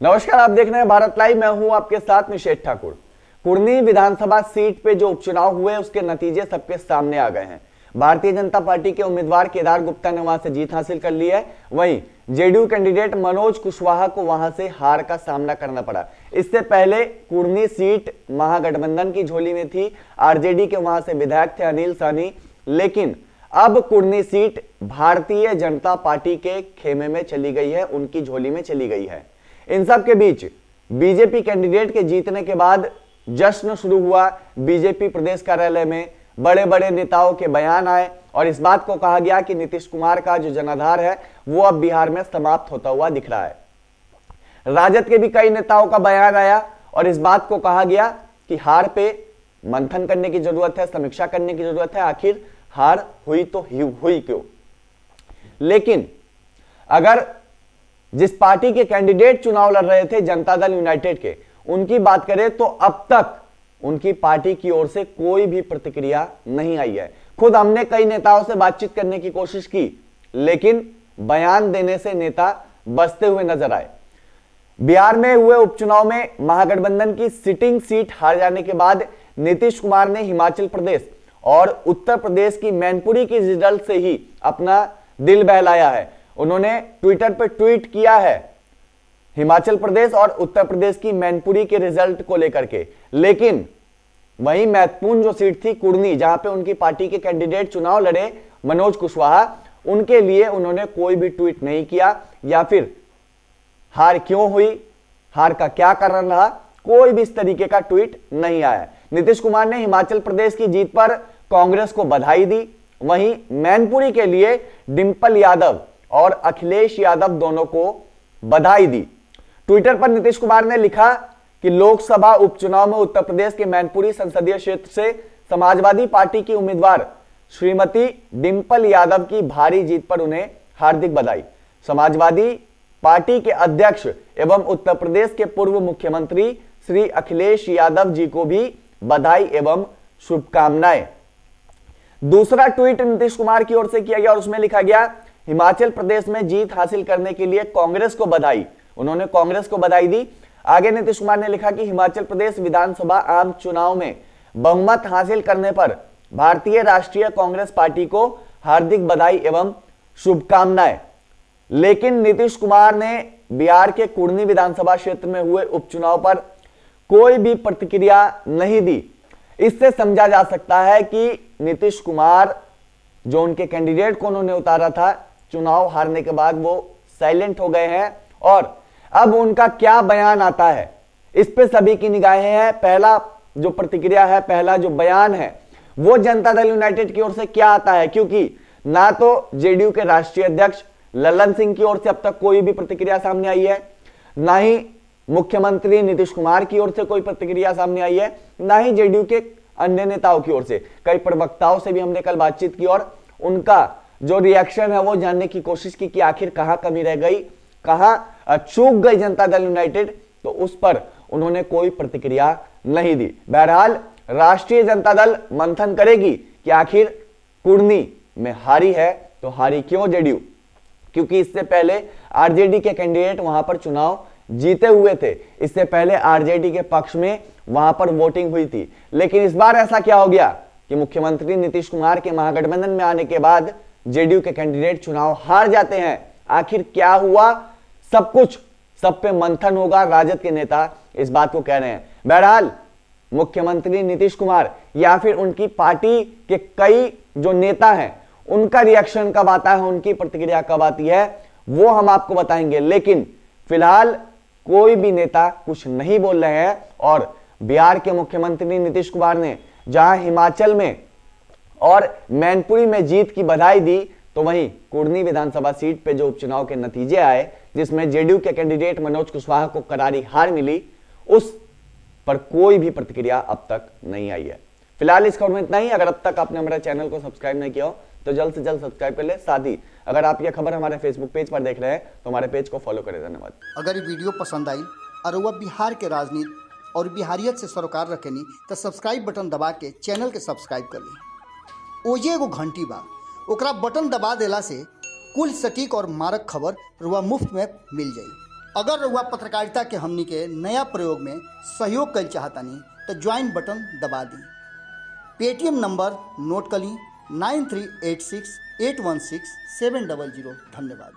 नमस्कार, आप देख रहे हैं भारत लाइव। मैं हूं आपके साथ निषेध ठाकुर। कुर्नी विधानसभा सीट पे जो उपचुनाव हुए उसके नतीजे सबके सामने आ गए हैं। भारतीय जनता पार्टी के उम्मीदवार केदार गुप्ता ने वहां से जीत हासिल कर ली है। वहीं जेडीयू कैंडिडेट मनोज कुशवाहा को वहां से हार का सामना करना पड़ा। इससे पहले कुर्नी सीट महागठबंधन की झोली में थी। आरजेडी के वहां से विधायक थे अनिल साहनी, लेकिन अब कुर्नी सीट भारतीय जनता पार्टी के खेमे में चली गई है, उनकी झोली में चली गई है। इन सब के बीच बीजेपी कैंडिडेट के जीतने के बाद जश्न शुरू हुआ। बीजेपी प्रदेश कार्यालय में बड़े बड़े नेताओं के बयान आए और इस बात को कहा गया कि नीतीश कुमार का जो जनाधार है वो अब बिहार में समाप्त होता हुआ दिख रहा है। राजद के भी कई नेताओं का बयान आया और इस बात को कहा गया कि हार पे मंथन करने की जरूरत है, समीक्षा करने की जरूरत है। आखिर हार हुई तो हुई क्यों? लेकिन अगर जिस पार्टी के कैंडिडेट चुनाव लड़ रहे थे जनता दल यूनाइटेड के, उनकी बात करें तो अब तक उनकी पार्टी की ओर से कोई भी प्रतिक्रिया नहीं आई है। खुद हमने कई नेताओं से बातचीत करने की कोशिश की, लेकिन बयान देने से नेता बचते हुए नजर आए। बिहार में हुए उपचुनाव में महागठबंधन की सिटिंग सीट हार जाने के बाद नीतीश कुमार ने हिमाचल प्रदेश और उत्तर प्रदेश की मैनपुरी की रिजल्ट से ही अपना दिल बहलाया है। उन्होंने ट्विटर पर ट्वीट किया है हिमाचल प्रदेश और उत्तर प्रदेश की मैनपुरी के रिजल्ट को लेकर के। लेकिन वही महत्वपूर्ण जो सीट थी कुर्नी, जहां पे उनकी पार्टी के कैंडिडेट चुनाव लड़े मनोज कुशवाहा, उनके लिए उन्होंने कोई भी ट्वीट नहीं किया या फिर हार क्यों हुई, हार का क्या कारण रहा, कोई भी इस तरीके का ट्वीट नहीं आया। नीतीश कुमार ने हिमाचल प्रदेश की जीत पर कांग्रेस को बधाई दी। वहीं मैनपुरी के लिए डिंपल यादव और अखिलेश यादव दोनों को बधाई दी। ट्विटर पर नीतीश कुमार ने लिखा कि लोकसभा उपचुनाव में उत्तर प्रदेश के मैनपुरी संसदीय क्षेत्र से समाजवादी पार्टी की उम्मीदवार श्रीमती डिंपल यादव की भारी जीत पर उन्हें हार्दिक बधाई। समाजवादी पार्टी के अध्यक्ष एवं उत्तर प्रदेश के पूर्व मुख्यमंत्री श्री अखिलेश यादव जी को भी बधाई एवं शुभकामनाएं। दूसरा ट्वीट नीतीश कुमार की ओर से किया गया और उसमें लिखा गया, हिमाचल प्रदेश में जीत हासिल करने के लिए कांग्रेस को बधाई। उन्होंने कांग्रेस को बधाई दी। आगे नीतीश कुमार ने लिखा कि हिमाचल प्रदेश विधानसभा आम चुनाव में बहुमत हासिल करने पर भारतीय राष्ट्रीय कांग्रेस पार्टी को हार्दिक बधाई एवं शुभकामनाएं। लेकिन नीतीश कुमार ने बिहार के कुर्नी विधानसभा क्षेत्र में हुए उपचुनाव पर कोई भी प्रतिक्रिया नहीं दी। इससे समझा जा सकता है कि नीतीश कुमार जो उनके कैंडिडेट को उन्होंने उतारा था, चुनाव हारने के बाद वो साइलेंट हो गए हैं और अब उनका क्या बयान आता है इस पे सभी की निगाहें हैं। पहला जो प्रतिक्रिया है, पहला जो बयान है वो जनता दल यूनाइटेड की ओर से क्या आता है, क्योंकि ना तो जेडीयू के राष्ट्रीय अध्यक्ष ललन सिंह की ओर से अब तक कोई भी प्रतिक्रिया सामने आई है, ना ही मुख्यमंत्री नीतीश कुमार की ओर से कोई प्रतिक्रिया सामने आई है, ना ही जेडीयू के अन्य नेताओं की ओर से। कई प्रवक्ताओं से भी हमने कल बातचीत की और उनका जो रिएक्शन है वो जानने की कोशिश की कि आखिर कहां कमी रह गई, कहां चूक गई जनता दल यूनाइटेड, तो उस पर उन्होंने कोई प्रतिक्रिया नहीं दी। बहरहाल राष्ट्रीय जनता दल मंथन करेगी कि आखिर कुर्नी में हारी है तो हारी क्यों जेडीयू, क्योंकि इससे पहले आरजेडी के कैंडिडेट वहां पर चुनाव जीते हुए थे। इससे पहले आरजेडी के पक्ष में वहां पर वोटिंग हुई थी। लेकिन इस बार ऐसा क्या हो गया कि मुख्यमंत्री नीतीश कुमार के महागठबंधन में आने के बाद जेडीयू के कैंडिडेट चुनाव हार जाते हैं। आखिर क्या हुआ? सब पे मंथन होगा, राजद के नेता इस बात को कह रहे हैं। बहरहाल मुख्यमंत्री नीतीश कुमार या फिर उनकी पार्टी के कई जो नेता हैं, उनका रिएक्शन कब आता है, उनकी प्रतिक्रिया कब आती है, वो हम आपको बताएंगे। लेकिन फिलहाल कोई भी नेता कुछ नहीं बोल रहे हैं और बिहार के मुख्यमंत्री नीतीश कुमार ने जहां हिमाचल में और मैनपुरी में जीत की बधाई दी, तो वहीं कुर्नी विधानसभा सीट पे जो उपचुनाव के नतीजे आए, जिसमें जेडीयू के कैंडिडेट मनोज कुशवाहा को करारी हार मिली, उस पर कोई भी प्रतिक्रिया अब तक नहीं आई है। फिलहाल इस खबर में इतना ही। अगर अब तक आपने हमारे चैनल को सब्सक्राइब नहीं किया हो तो जल्द से जल्द सब्सक्राइब कर ले। साथ ही अगर आप यह खबर हमारे फेसबुक पेज पर देख रहे हैं तो हमारे पेज को फॉलो करें। धन्यवाद। अगर ये वीडियो पसंद आई और वह बिहार के राजनीति और बिहारियत से सरोकार रखेनी तो सब्सक्राइब बटन दबा के चैनल के सब्सक्राइब कर ली। ओजे एगो घंटी बा, ओकरा बटन दबा देला से कुल सटीक और मारक खबर रुआ मुफ्त में मिल जाई। अगर रउआ पत्रकारिता के हमनी के नया प्रयोग में सहयोग कर चाहतानी तो ज्वाइन बटन दबा दी। पेटीएम नंबर नोट कर ली 9386816700। धन्यवाद।